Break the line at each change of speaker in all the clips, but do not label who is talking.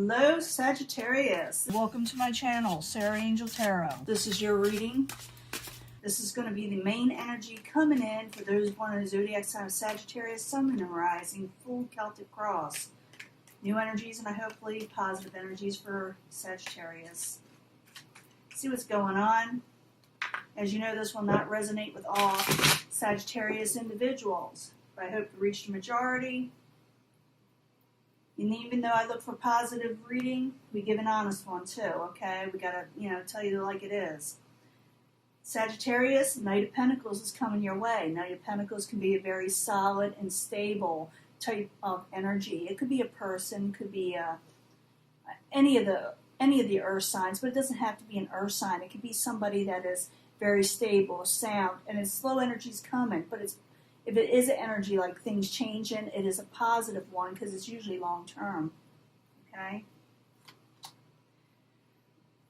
Hello, Sagittarius. Welcome to my channel, Sarah Angel Tarot. This is your reading. This is going to be the main energy coming in for those born in the zodiac sign of Sagittarius, Sun, Moon, and Rising, full Celtic cross. New energies and hopefully positive energies for Sagittarius. See what's going on. As you know, this will not resonate with all Sagittarius individuals, but I hope to reach the majority. And even though I look for positive reading, we give an honest one too, okay? We gotta, tell you like it is. Sagittarius, Knight of Pentacles is coming your way. Knight of Pentacles can be a very solid and stable type of energy. It could be a person, could be any of the earth signs, but it doesn't have to be an earth sign. It could be somebody that is very stable, sound, and it's slow energy's coming, but if it is an energy like things changing, it is a positive one because it's usually long term. Okay?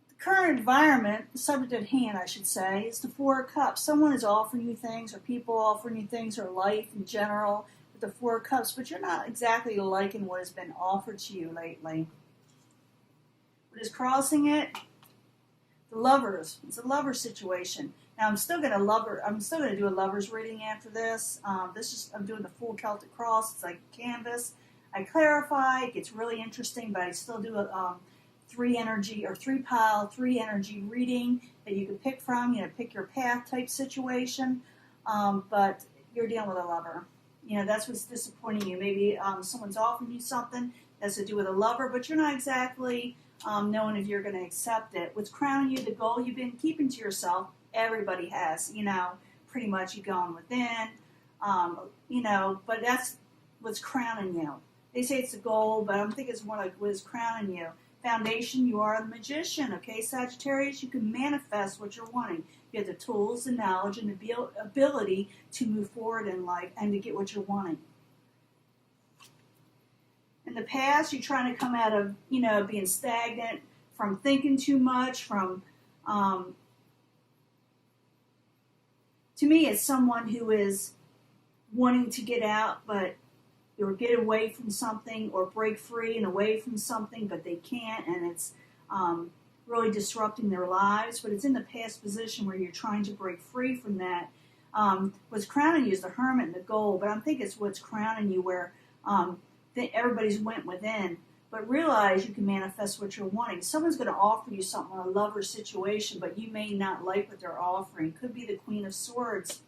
The current environment, the subject at hand, I should say, is the Four of Cups. Someone is offering you things, or people offering you things, or life in general with the Four of Cups, but you're not exactly liking what has been offered to you lately. What is crossing it? The Lovers. It's a lover situation. Now I'm still gonna do a lovers reading after this. I'm doing the full Celtic cross. It's like canvas. I clarify. It gets really interesting, but I still do a three energy reading that you can pick from. Pick your path type situation. But you're dealing with a lover. That's what's disappointing you. Maybe someone's offering you something that's to do with a lover, but you're not exactly knowing if you're going to accept it. What's crowning you, the goal you've been keeping to yourself. Everybody has, pretty much you going within, but that's what's crowning you. They say it's a goal, but I think it's what is crowning you. Foundation, you are the magician, okay, Sagittarius? You can manifest what you're wanting. You have the tools, the knowledge, and the ability to move forward in life and to get what you're wanting. In the past, you're trying to come out of, being stagnant, from thinking too much, from... To me, it's someone who is wanting to get out, or get away from something, or break free and away from something, but they can't, and it's really disrupting their lives. But it's in the past position where you're trying to break free from that. What's crowning you is the Hermit and the Goal, but I think it's what's crowning you where everybody's went within. But realize you can manifest what you're wanting. Someone's going to offer you something, a lover situation, but you may not like what they're offering. Could be the Queen of Swords.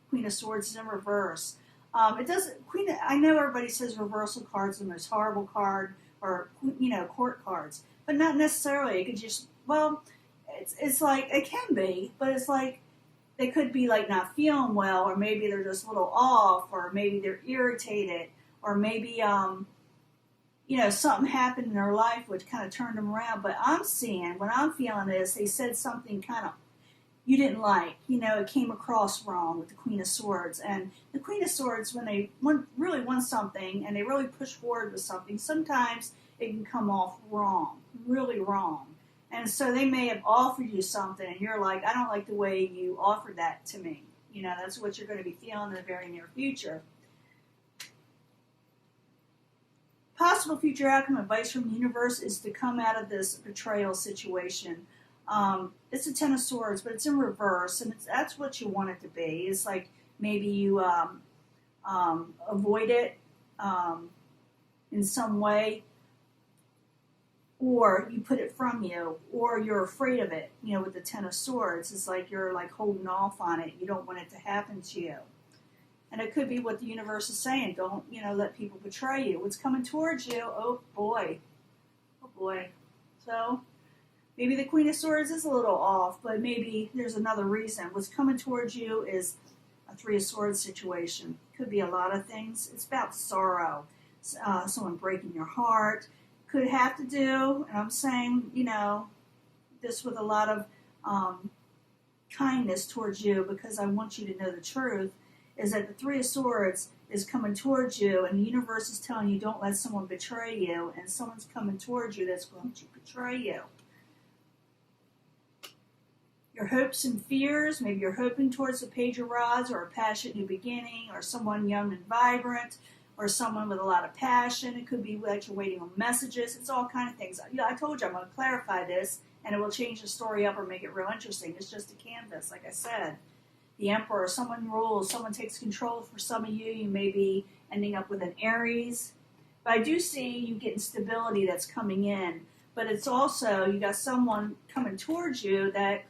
Queen of Swords is in reverse. I know everybody says reversal cards are the most horrible card, or court cards, but not necessarily. It could just it's like it can be, but it's like they could be like not feeling well, or maybe they're just a little off, or maybe they're irritated, or maybe something happened in their life which kind of turned them around. But what I'm feeling is they said something kind of you didn't like. It came across wrong with the Queen of Swords. And the Queen of Swords, when they really want something and they really push forward with something, sometimes it can come off wrong, really wrong. And so they may have offered you something and you're like, I don't like the way you offered that to me. That's what you're going to be feeling in the very near future. Possible future outcome advice from the universe is to come out of this betrayal situation. It's a Ten of Swords, but it's in reverse, and that's what you want it to be. It's like maybe you avoid it in some way, or you put it from you, or you're afraid of it. With the Ten of Swords, it's like you're like holding off on it. You don't want it to happen to you. And it could be what the universe is saying. Don't, let people betray you. What's coming towards you? Oh, boy. Oh, boy. So, maybe the Queen of Swords is a little off, but maybe there's another reason. What's coming towards you is a Three of Swords situation. Could be a lot of things. It's about sorrow. Someone breaking your heart. Could have to do, and I'm saying, this with a lot of kindness towards you, because I want you to know the truth, is that the Three of Swords is coming towards you, and the universe is telling you don't let someone betray you, and someone's coming towards you that's going to betray you. Your hopes and fears, maybe you're hoping towards the Page of Rods, or a passionate new beginning, or someone young and vibrant, or someone with a lot of passion. It could be that you're waiting on messages. It's all kind of things. I told you I'm going to clarify this, and it will change the story up or make it real interesting. It's just a canvas, like I said. The Emperor, someone rules, someone takes control. For some of you, you may be ending up with an Aries. But I do see you getting stability that's coming in. But it's also, you got someone coming towards you that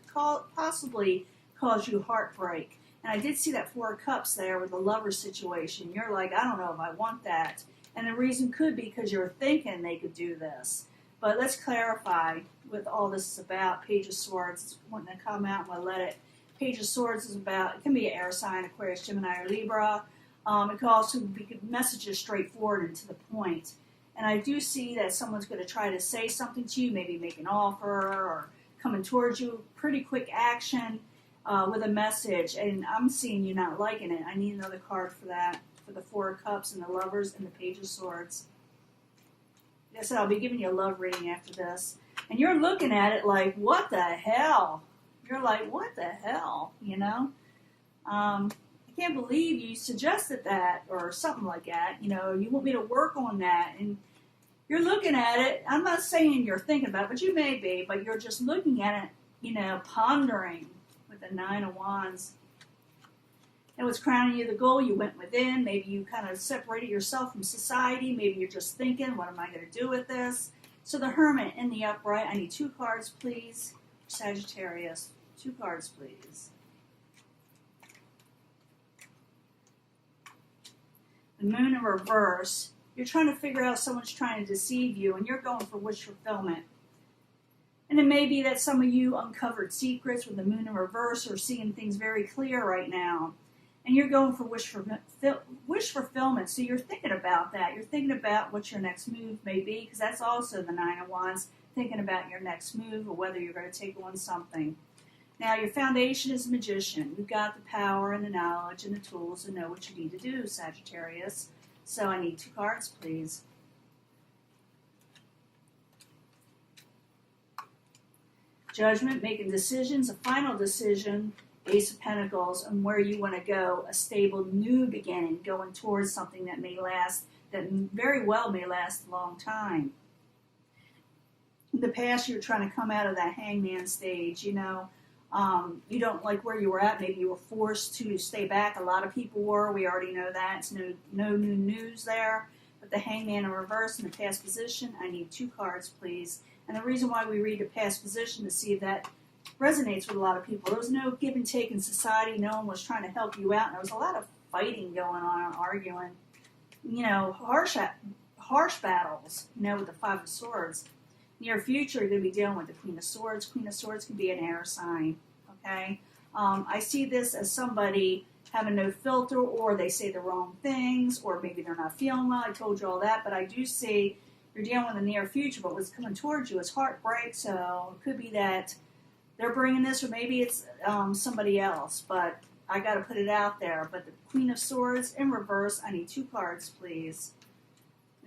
possibly cause you heartbreak. And I did see that Four of Cups there with the lover situation. You're like, I don't know if I want that. And the reason could be because you're thinking they could do this. But let's clarify what all this is about. Page of Swords is wanting to come out and we'll let it. Page of Swords is about, it can be an air sign, Aquarius, Gemini, or Libra. It could also be messages straightforward and to the point. And I do see that someone's going to try to say something to you, maybe make an offer or coming towards you, pretty quick action with a message. And I'm seeing you not liking it. I need another card for that, for the Four of Cups and the Lovers and the Page of Swords. Like I said, I'll be giving you a love reading after this. And you're looking at it like, what the hell? You're like, what the hell? You know? I can't believe you suggested that or something like that. You know, you want me to work on that. And you're looking at it. I'm not saying you're thinking about it, but you may be. But you're just looking at it, you know, pondering with the Nine of Wands. And what's crowning you the goal, you went within. Maybe you kind of separated yourself from society. Maybe you're just thinking, what am I going to do with this? So the Hermit in the upright. I need 2 cards, please. Sagittarius. 2 cards, please. The Moon in reverse. You're trying to figure out someone's trying to deceive you, and you're going for wish fulfillment. And it may be that some of you uncovered secrets with the Moon in reverse or seeing things very clear right now. And you're going for wish fulfillment. So you're thinking about that. You're thinking about what your next move may be, because that's also the Nine of Wands, thinking about your next move or whether you're going to take on something. Now, your foundation is a magician. You've got the power and the knowledge and the tools to know what you need to do, Sagittarius. So I need 2 cards, please. Judgment, making decisions, a final decision, Ace of Pentacles, and where you want to go, a stable new beginning, going towards something that may last, that very well may last a long time. In the past, you're trying to come out of that hangman stage, you know. You don't like where you were at. Maybe you were forced to stay back. A lot of people were. We already know that. It's no new news there. But the Hangman in reverse in the past position, I need 2 cards, please. And the reason why we read the past position is to see if that resonates with a lot of people. There was no give and take in society. No one was trying to help you out. And there was a lot of fighting going on and arguing. You know, harsh battles, you know, with the 5 of Swords. Near future, you're going to be dealing with the Queen of Swords. Queen of Swords can be an air sign, okay? I see this as somebody having no filter, or they say the wrong things, or maybe they're not feeling well. I told you all that, but I do see you're dealing with the near future, but what's coming towards you is heartbreak, so it could be that they're bringing this, or maybe it's somebody else, but I got to put it out there. But the Queen of Swords in reverse, I need 2 cards, please.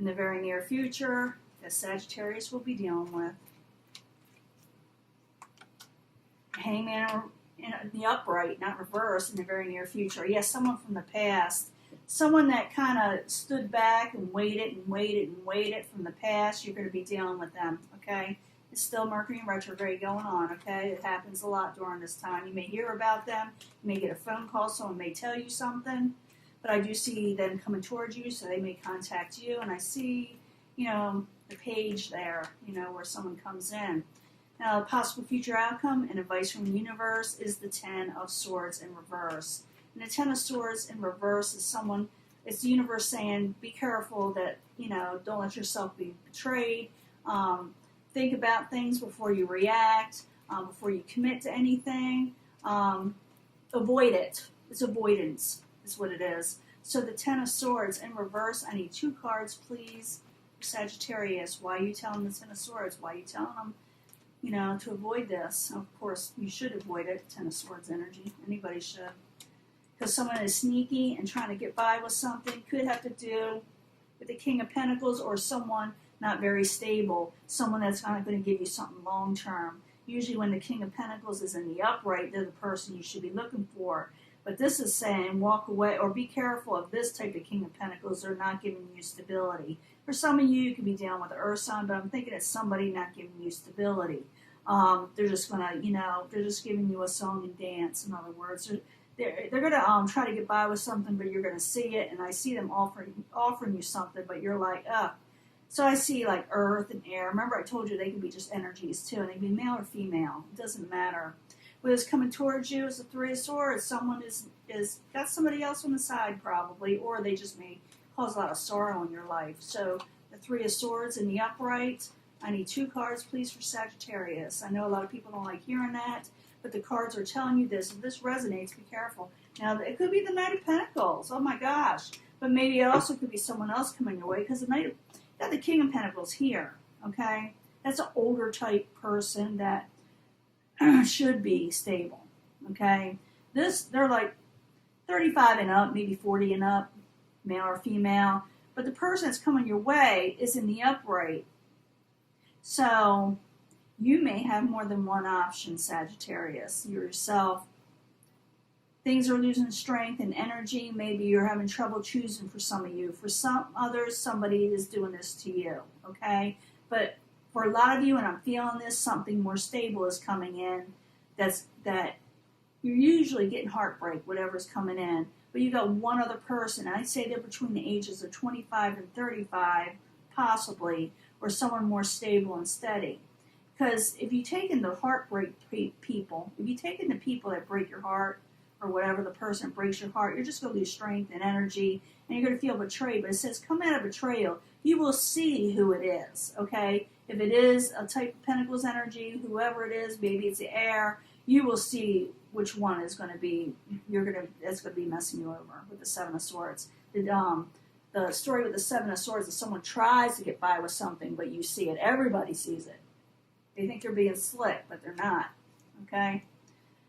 In the very near future, that Sagittarius will be dealing with. Hangman in the upright, not reverse, in the very near future. Yes, someone from the past. Someone that kind of stood back and waited and waited and waited from the past. You're going to be dealing with them, okay? It's still Mercury in retrograde going on, okay? It happens a lot during this time. You may hear about them. You may get a phone call. Someone may tell you something. But I do see them coming towards you, so they may contact you. And I see, you know, the page there, you know, where someone comes in. Now, the possible future outcome and advice from the universe is the 10 of Swords in reverse. And the 10 of Swords in reverse is someone, it's the universe saying, be careful that, you know, don't let yourself be betrayed. Think about things before you react, before you commit to anything. Avoid it. It's avoidance is what it is. So the 10 of Swords in reverse, I need 2 cards, please. Sagittarius, why are you telling the 10 of Swords? Why are you telling them, you know, to avoid this? Of course, you should avoid it, 10 of Swords energy. Anybody should. Because someone is sneaky and trying to get by with something. Could have to do with the King of Pentacles, or someone not very stable. Someone that's not going to give you something long term. Usually when the King of Pentacles is in the upright, they're the person you should be looking for. But this is saying walk away or be careful of this type of King of Pentacles. They're not giving you stability. For some of you, you could be dealing with the Earth sign, but I'm thinking it's somebody not giving you stability. They're just gonna, they're just giving you a song and dance. In other words, they're gonna try to get by with something, but you're gonna see it, and I see them offering you something, but you're like, So I see like Earth and Air. Remember, I told you they can be just energies too, and they can be male or female. It doesn't matter. What is coming towards you is the Three of Swords. Someone is got somebody else on the side probably, or they just may cause a lot of sorrow in your life. So the Three of Swords in the upright. I need 2 cards, please, for Sagittarius. I know a lot of people don't like hearing that, but the cards are telling you this. If this resonates, be careful. Now, it could be the Knight of Pentacles. Oh, my gosh. But maybe it also could be someone else coming your way, because you got the King of Pentacles here, okay? That's an older type person that should be stable, okay? They're like 35 and up, maybe 40 and up, male or female. But the person that's coming your way is in the upright. So you may have more than one option, Sagittarius. Yourself, things are losing strength and energy. Maybe you're having trouble choosing for some of you. For some others, somebody is doing this to you, okay? But for a lot of you, and I'm feeling this, something more stable is coming in. That you're usually getting heartbreak, whatever's coming in. But you got one other person. I'd say they're between the ages of 25 and 35, possibly, or someone more stable and steady. Because if you take in the heartbreak people, if you take in the people that break your heart, or whatever the person breaks your heart, you're just going to lose strength and energy, and you're going to feel betrayed. But it says, come out of betrayal, you will see who it is, okay? If it is a type of Pentacles energy, whoever it is, maybe it's the air, you will see which one is going to be, that's going to be messing you over with the Seven of Swords. The story with the Seven of Swords is someone tries to get by with something, but you see it. Everybody sees it. They think they're being slick, but they're not, okay?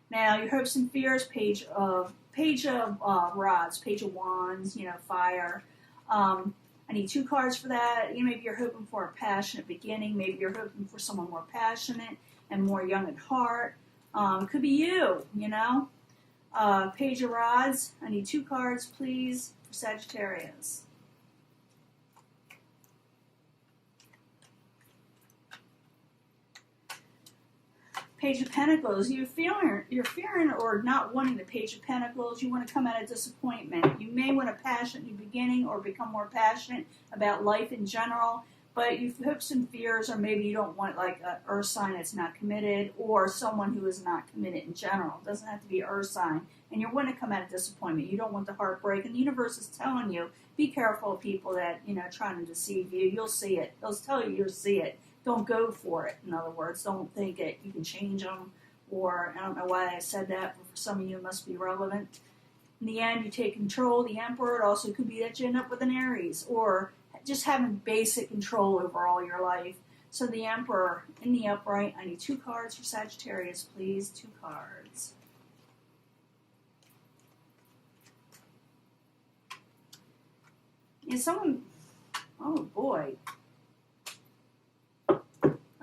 Now, your hopes and fears, page of rods, page of wands, fire. I need 2 cards for that. Maybe you're hoping for a passionate beginning. Maybe you're hoping for someone more passionate and more young at heart. It could be you, Page of rods. I need 2 cards, please, for Sagittarius. Page of Pentacles, you're fearing or not wanting the Page of Pentacles. You want to come out of disappointment. You may want a passionate beginning or become more passionate about life in general, but you've hopes and fears, or maybe you don't want like an earth sign that's not committed, or someone who is not committed in general. It doesn't have to be an earth sign. And you want to come out of disappointment. You don't want the heartbreak. And the universe is telling you, be careful of people that, trying to deceive you. You'll see it. They'll tell you you'll see it. Don't go for it. In other words, don't think it. You can change them, or I don't know why I said that, but for some of you it must be relevant. In the end, you take control. The Emperor, it also could be that you end up with an Aries, or just having basic control over all your life. So the Emperor in the upright, I need 2 cards for Sagittarius, please. 2 cards. And someone, oh boy.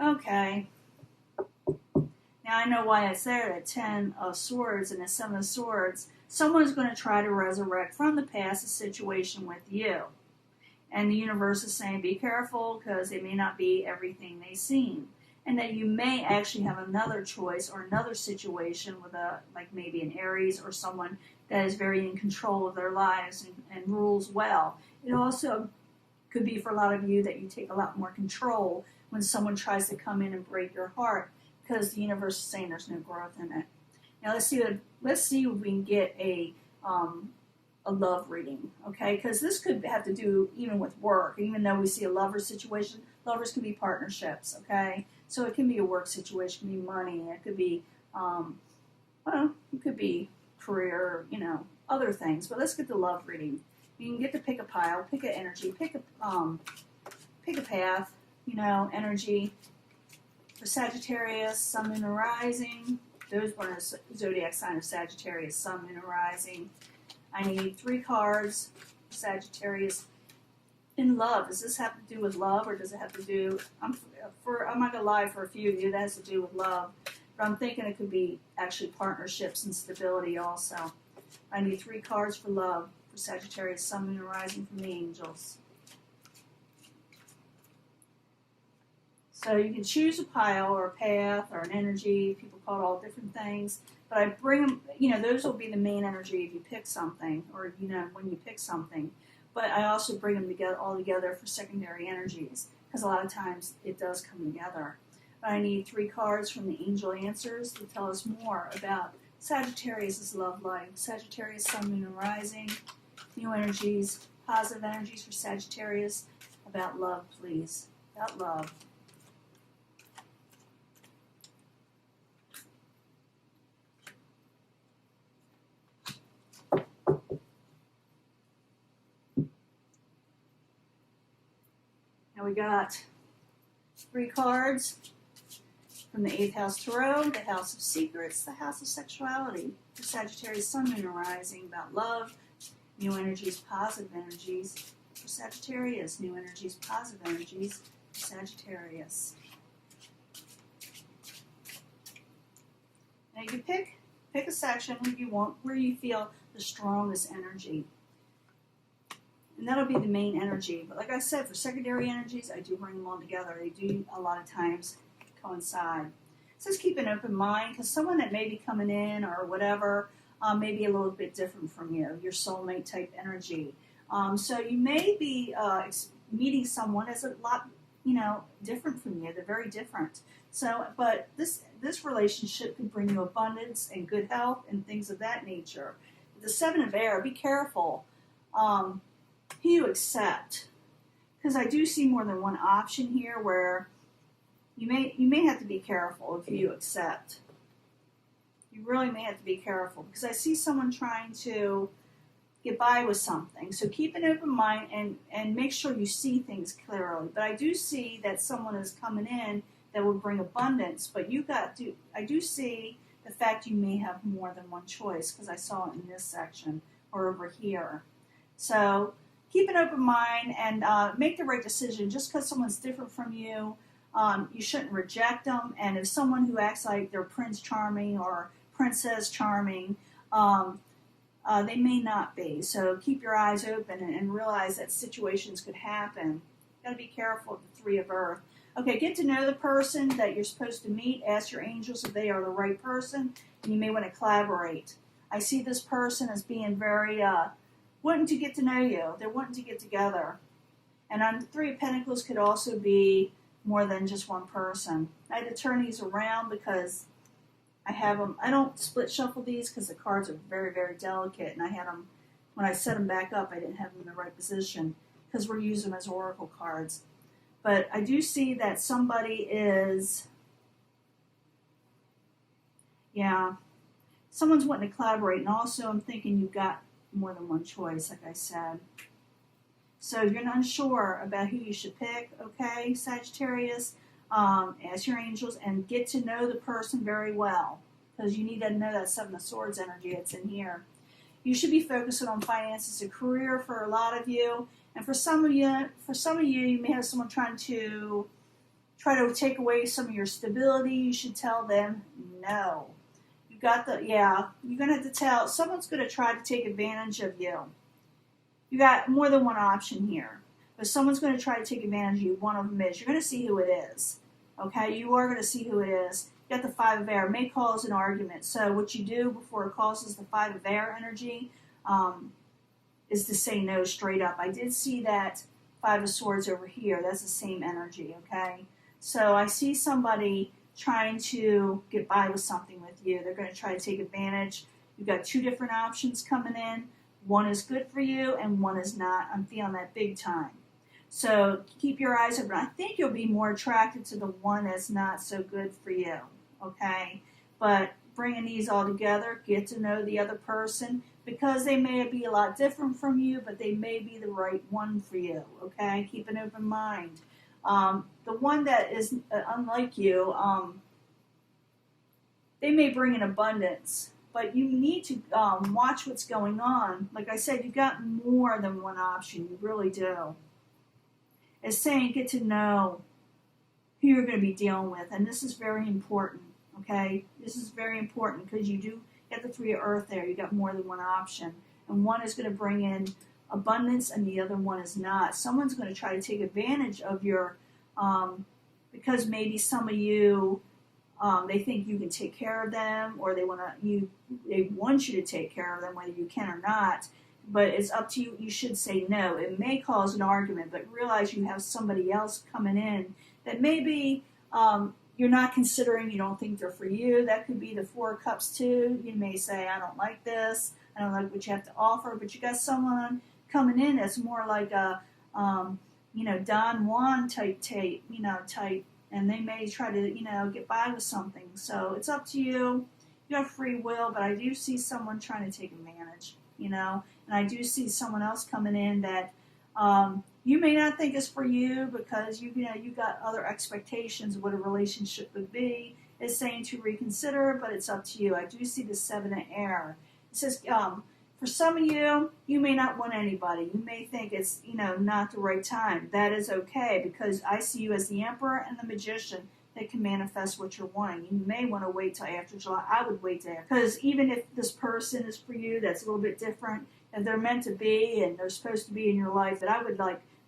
Okay. Now I know why it's there, the 10 of Swords and the 7 of Swords. Someone is going to try to resurrect from the past a situation with you. And the universe is saying, be careful, because it may not be everything they seem. And that you may actually have another choice or another situation with maybe an Aries or someone that is very in control of their lives and rules well. It also could be for a lot of you that you take a lot more control when someone tries to come in and break your heart, because the universe is saying there's no growth in it. Now let's see if we can get a love reading, okay? Because this could have to do even with work. Even though we see a lover situation, lovers can be partnerships, okay? So it can be a work situation, it can be money, it could be, it could be career, other things. But let's get the love reading. You can get to pick a pile, pick an energy, pick a path. Energy for Sagittarius, Sun, Moon, and Rising. Those were a zodiac sign of Sagittarius, Sun, Moon, and Rising. I need 3 cards for Sagittarius. In love, does this have to do with love, or does it have to do? I'm not gonna lie, for a few of you that has to do with love, but I'm thinking it could be actually partnerships and stability also. I need 3 cards for love for Sagittarius, Sun, Moon, and Rising from the angels. So you can choose a pile or a path or an energy. People call it all different things. But I bring them, those will be the main energy if you pick something or, when you pick something. But I also bring them together all together for secondary energies because a lot of times it does come together. But I need 3 cards from the angel answers to tell us more about Sagittarius' love life. Sagittarius, Sun, Moon, and Rising. New energies, positive energies for Sagittarius. About love, please. About love. Now we got 3 cards from the 8th house Tarot, the house of secrets, the house of sexuality. For Sagittarius, Sun, Moon, and Rising, about love, new energies, positive energies. For Sagittarius, new energies, positive energies. For Sagittarius. Now you can pick a section where you feel the strongest energy. And that'll be the main energy. But like I said, for secondary energies, I do bring them all together. They do a lot of times coincide. So just keep an open mind because someone that may be coming in or whatever may be a little bit different from you, your soulmate type energy. So you may be meeting someone that's a lot, different from you. They're very different. So, but this relationship could bring you abundance and good health and things of that nature. The 7 of Air, be careful. Who you accept, because I do see more than one option here where you may have to be careful if you accept. You really may have to be careful because I see someone trying to get by with something. So keep an open mind and make sure you see things clearly. But I do see that someone is coming in that will bring abundance. But I do see the fact you may have more than one choice because I saw it in this section or over here. So keep an open mind and make the right decision. Just because someone's different from you, you shouldn't reject them. And if someone who acts like they're Prince Charming or Princess Charming, they may not be. So keep your eyes open and realize that situations could happen. Got to be careful with the 3 of Earth. Okay, get to know the person that you're supposed to meet. Ask your angels if they are the right person, and you may want to collaborate. I see this person as being very wanting to get to know you. They're wanting to get together. And on the 3 of Pentacles could also be more than just one person. I had to turn these around because I have them. I don't split shuffle these because the cards are very, very delicate. And I had them, when I set them back up, I didn't have them in the right position because we're using them as oracle cards. But I do see that somebody is, someone's wanting to collaborate. And also I'm thinking you've got more than one choice, like I said. So if you're not sure about who you should pick, okay, Sagittarius, ask your angels and get to know the person very well because you need to know that 7 of Swords energy that's in here. You should be focusing on finances and career for a lot of you, and for some of you, you may have someone try to take away some of your stability. You should tell them no. You're going to have to tell. Someone's going to try to take advantage of you. You got more than one option here. But someone's going to try to take advantage of you. One of them is. You're going to see who it is. Okay? You are going to see who it is. You got the 5 of Air. May cause an argument. So what you do before it causes the 5 of Air energy is to say no straight up. I did see that 5 of Swords over here. That's the same energy. Okay? So I see somebody trying to get by with something with you. They're going to try to take advantage. You've got 2 different options coming in. One is good for you and one is not. I'm feeling that big time. So keep your eyes open. I think you'll be more attracted to the one that's not so good for you. Okay? But bringing these all together, get to know the other person because they may be a lot different from you, but they may be the right one for you. Okay? Keep an open mind. The one that is unlike you, they may bring in abundance, but you need to watch what's going on. Like I said, you've got more than one option. You really do. It's saying get to know who you're going to be dealing with, and this is very important, okay? This is very important because you do got the Three of Earth there. You got more than one option. And one is going to bring in abundance and the other one is not. Someone's going to try to take advantage of your, because maybe some of you, they think you can take care of them, or they want you to take care of them, whether you can or not. But it's up to you. You should say no. It may cause an argument, but realize you have somebody else coming in that maybe you're not considering. You don't think they're for you. That could be the Four of Cups too. You may say, I don't like this. I don't like what you have to offer. But you got someone coming in that's more like a, Don Juan type, and they may try to, get by with something. So it's up to you. You have free will, but I do see someone trying to take advantage, and I do see someone else coming in that you may not think is for you because you got other expectations of what a relationship would be. It's saying to reconsider, but it's up to you. I do see the Seven of Air. It says, for some of you, you may not want anybody. You may think it's, not the right time. That is okay because I see you as the Emperor and the Magician that can manifest what you're wanting. You may want to wait till after July. I would wait till after, because even if this person is for you, that's a little bit different. If they're meant to be and they're supposed to be in your life, that I would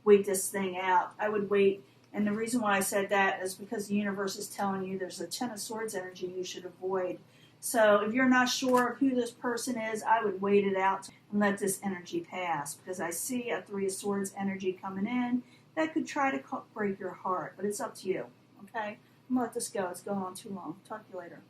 wait this thing out. I would wait. And the reason why I said that is because the universe is telling you there's a Ten of Swords energy you should avoid. So if you're not sure of who this person is, I would wait it out and let this energy pass, because I see a Three of Swords energy coming in that could try to break your heart, but it's up to you. Okay? I'm going to let this go. It's going on too long. Talk to you later.